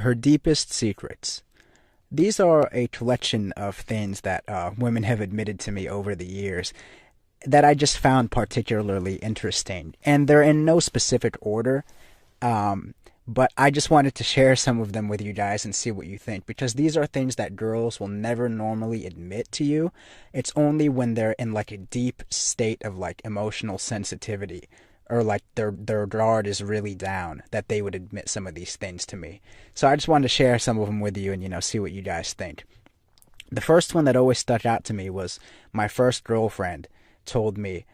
Her deepest secrets. These are a collection of things that women have admitted to me over the years that I just found particularly interesting. And they're in no specific order, but I just wanted to share some of them with you guys and see what you think, because these are things that girls will never normally admit to you. It's only when they're in like a deep state of like emotional sensitivity, or like their guard is really down, that they would admit some of these things to me. So I just wanted to share some of them with you and, see what you guys think. The first one that always stuck out to me was my first girlfriend told me,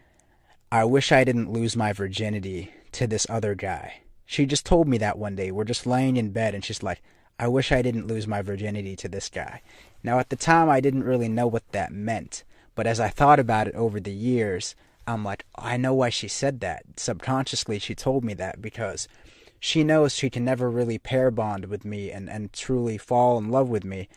"I wish I didn't lose my virginity to this other guy." She just told me that one day. We're just laying in bed and she's like, "I wish I didn't lose my virginity to this guy." Now at the time I didn't really know what that meant, but as I thought about it over the years, I'm like, I know why she said that. Subconsciously she told me that because she knows she can never really pair bond with me and truly fall in love with me,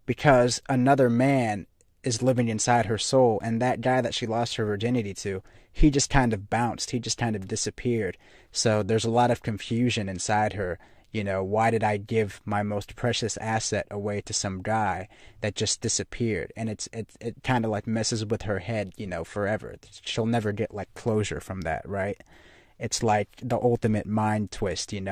because another man is living inside her soul, and that guy that she lost her virginity to, he just kind of bounced. He just kind of disappeared. So there's a lot of confusion inside her. Why did I give my most precious asset away to some guy that just disappeared? And it kind of like messes with her head, forever. She'll never get like closure from that, right? It's like the ultimate mind twist, and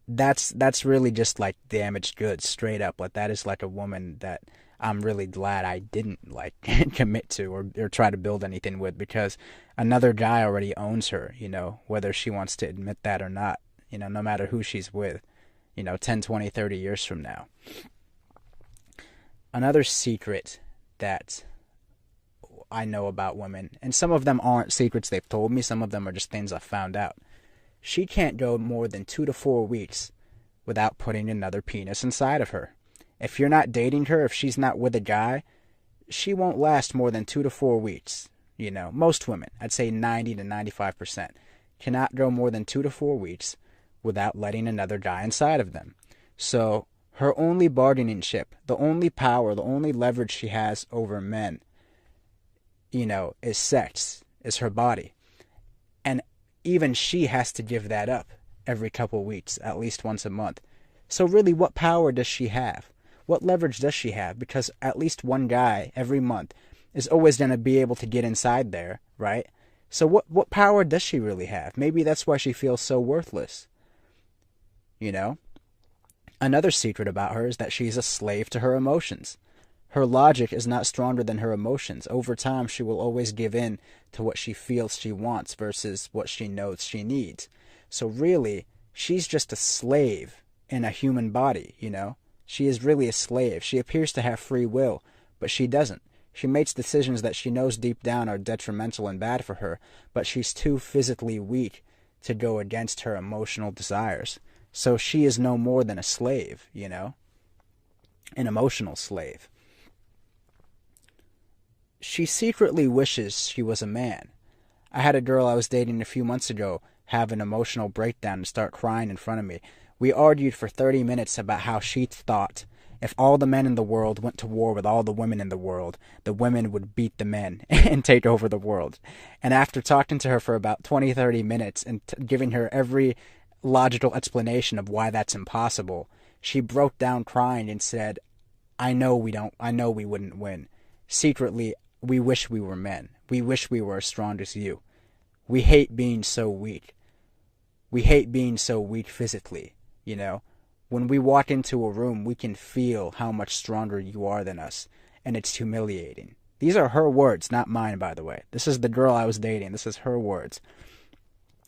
that's really just like damaged goods, straight up. Like that is like a woman that I'm really glad I didn't like commit to or try to build anything with, because another guy already owns her, whether she wants to admit that or not, no matter who she's with, 10, 20, 30 years from now. Another secret that I know about women, and some of them aren't secrets they've told me, some of them are just things I've found out. She can't go more than 2 to 4 weeks without putting another penis inside of her. If you're not dating her, if she's not with a guy, she won't last more than 2 to 4 weeks. Most women, I'd say 90 to 95%, cannot go more than 2 to 4 weeks without letting another guy inside of them. So her only bargaining chip, the only power, the only leverage she has over men, is sex, is her body. And even she has to give that up every couple weeks, at least once a month. So really, what power does she have? What leverage does she have? Because at least one guy every month is always going to be able to get inside there, right? So what power does she really have? Maybe that's why she feels so worthless. Another secret about her is that she's a slave to her emotions. Her logic is not stronger than her emotions. Over time, she will always give in to what she feels she wants versus what she knows she needs. So really, she's just a slave in a human body, She is really a slave. She appears to have free will, but she doesn't. She makes decisions that she knows deep down are detrimental and bad for her, but she's too physically weak to go against her emotional desires. So she is no more than a slave, an emotional slave. She secretly wishes she was a man. I had a girl I was dating a few months ago have an emotional breakdown and start crying in front of me. We argued for 30 minutes about how she thought if all the men in the world went to war with all the women in the world, the women would beat the men and take over the world. And after talking to her for about 20, 30 minutes and giving her every logical explanation of why that's impossible, she broke down crying and said, I know we wouldn't win. Secretly, we wish we were men. We wish we were as strong as you. We hate being so weak. We hate being so weak physically, When we walk into a room, we can feel how much stronger you are than us, and it's humiliating. These are her words, not mine, by the way. This is the girl I was dating. This is her words,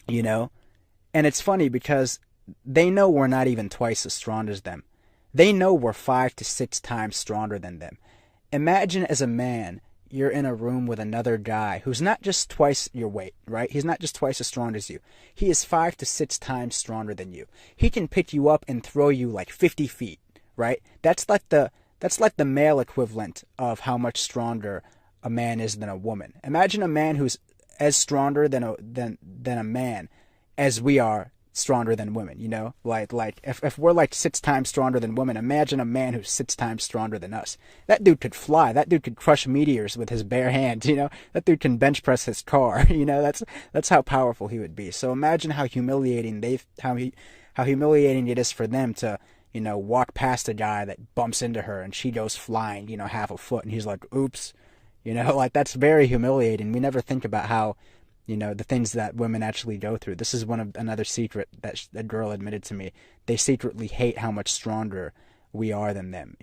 And it's funny because they know we're not even twice as strong as them. They know we're 5 to 6 times stronger than them. Imagine as a man, you're in a room with another guy who's not just twice your weight, right? He's not just twice as strong as you. He is 5 to 6 times stronger than you. He can pick you up and throw you like 50 feet, right? That's like the male equivalent of how much stronger a man is than a woman. Imagine a man who's as stronger than a man as we are stronger than women, like if we're like 6 times stronger than women, imagine a man who's 6 times stronger than us. That dude could fly. That dude could crush meteors with his bare hands. That dude can bench press his car. That's how powerful he would be. So imagine how humiliating how humiliating it is for them to walk past a guy that bumps into her and she goes flying half a foot, and he's like, oops. Like, that's very humiliating. We never think about how the things that women actually go through. This is another secret that a girl admitted to me. They secretly hate how much stronger we are than them.